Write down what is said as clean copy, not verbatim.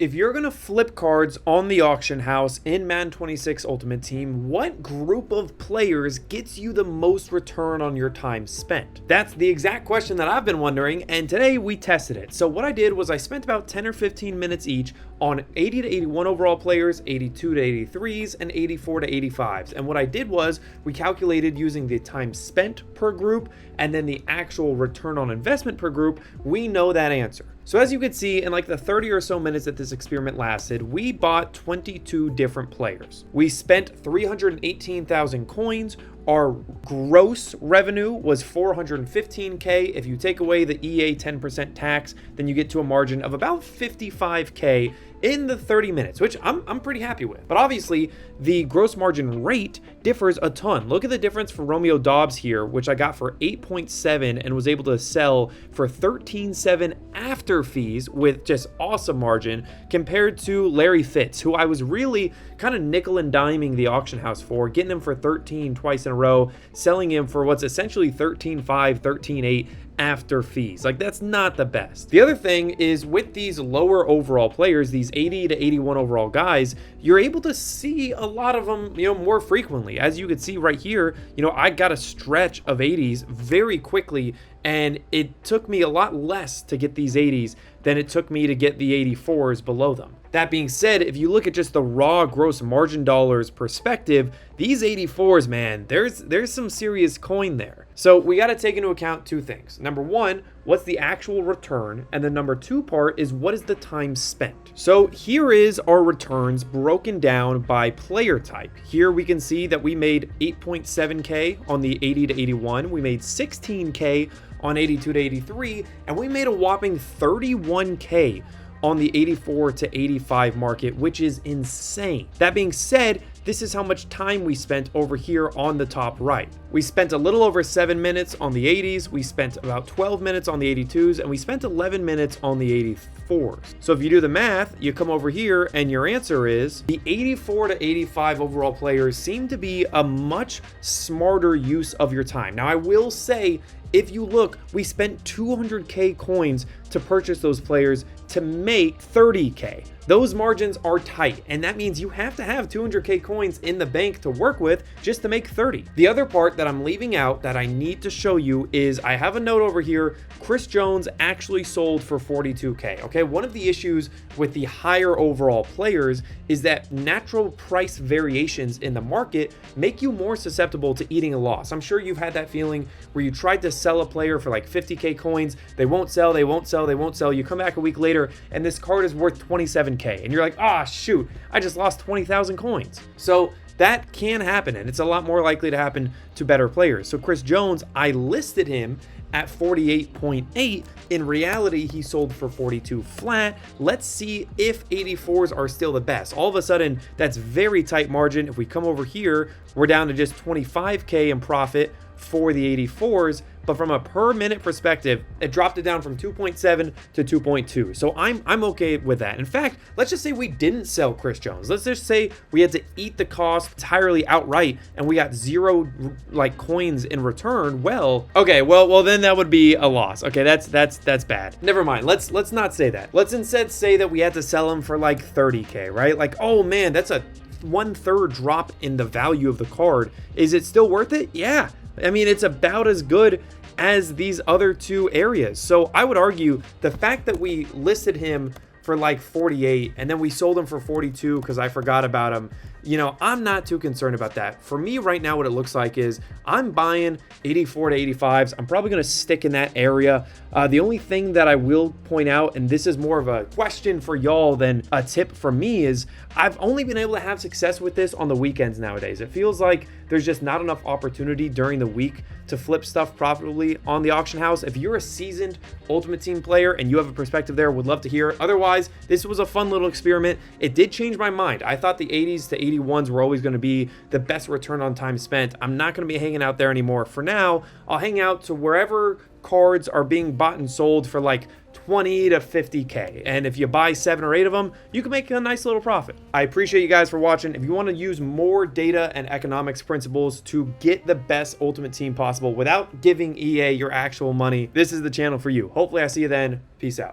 if you're going to flip cards on the auction house in Madden 26 Ultimate Team, what group of players gets you the most return on your time spent? That's the exact question that I've been wondering, and today we tested it. So what I did was I spent about 10 or 15 minutes each on 80 to 81 overall players, 82 to 83s, and 84 to 85s. And what I did was we calculated using the time spent per group and then the actual return on investment per group. We know that answer. So as you can see, in like the 30 or so minutes that this experiment lasted, we bought 22 different players. We spent 318,000 coins. Our gross revenue was 415K. If you take away the EA 10% tax, then you get to a margin of about 55K in the 30 minutes, which I'm pretty happy with. But obviously, the gross margin rate differs a ton. Look at the difference for Romeo Dobbs here, which I got for 8.7 and was able to sell for 13.7 after fees with just awesome margin, compared to Larry Fitz, who I was really kind of nickel and diming the auction house for, getting him for 13 twice in a row, selling him for what's essentially 13.5, 13.8 after fees. Like, that's not the best. The other thing is with these lower overall players, these 80 to 81 overall guys, you're able to see a lot of them, more frequently. As you can see right here, I got a stretch of 80s very quickly, and it took me a lot less to get these 80s than it took me to get the 84s below them. That being said, if you look at just the raw gross margin dollars perspective, these 84s, man, there's some serious coin there. So we got to take into account two things. Number one, what's the actual return? And the number two part is what is the time spent? So here is our returns broken down by player type. Here we can see that we made 8.7K on the 80 to 81. We made 16K on 82 to 83, and we made a whopping 31K on the 84 to 85 market, which is insane. That being said, this is how much time we spent over here on the top right. We spent a little over 7 minutes on the 80s, we spent about 12 minutes on the 82s, and we spent 11 minutes on the 84s. So if you do the math, you come over here and your answer is the 84 to 85 overall players seem to be a much smarter use of your time. Now I will say, if you look, we spent 200K coins to purchase those players to make 30K. Those margins are tight, and that means you have to have 200K coins in the bank to work with just to make 30. The other part that I'm leaving out that I need to show you is I have a note over here. Chris Jones actually sold for 42K. Okay, one of the issues with the higher overall players is that natural price variations in the market make you more susceptible to eating a loss. I'm sure you've had that feeling where you tried to sell a player for like 50K coins, they won't sell, they won't sell, they won't sell. You come back a week later and this card is worth 27K, and you're like, ah, shoot, I just lost 20,000 coins. So that can happen, and it's a lot more likely to happen to better players. So Chris Jones, I listed him at 48.8. In reality, he sold for 42 flat. Let's see if 84s are still the best. All of a sudden, that's very tight margin. If we come over here, we're down to just 25K in profit for the 84s, but from a per minute perspective, it dropped it down from 2.7 to 2.2. So I'm okay with that. In fact, let's just say we didn't sell Chris Jones. Let's just say we had to eat the cost entirely outright and we got zero like coins in return. Well, okay, well then that would be a loss. Okay, that's bad. Never mind. Let's not say that. Let's instead say that we had to sell him for like 30K, right? Like, oh man, that's a 1/3 drop in the value of the card. Is it still worth it? Yeah. I mean, it's about as good as these other two areas. So I would argue the fact that we listed him for like 48 and then we sold him for 42 because I forgot about him, I'm not too concerned about that. For me right now, what it looks like is I'm buying 84 to 85s. I'm probably going to stick in that area. The only thing that I will point out, and this is more of a question for y'all than a tip for me, is I've only been able to have success with this on the weekends nowadays. It feels like there's just not enough opportunity during the week to flip stuff profitably on the auction house. If you're a seasoned Ultimate Team player and you have a perspective there, would love to hear it. Otherwise, this was a fun little experiment. It did change my mind. I thought the 80s to 81s were always going to be the best return on time spent. I'm not going to be hanging out there anymore. For now, I'll hang out to wherever cards are being bought and sold for like 20 to 50K. And if you buy 7 or 8 of them, you can make a nice little profit. I appreciate you guys for watching. If you want to use more data and economics principles to get the best Ultimate Team possible without giving EA your actual money, this is the channel for you. Hopefully I see you then. Peace out.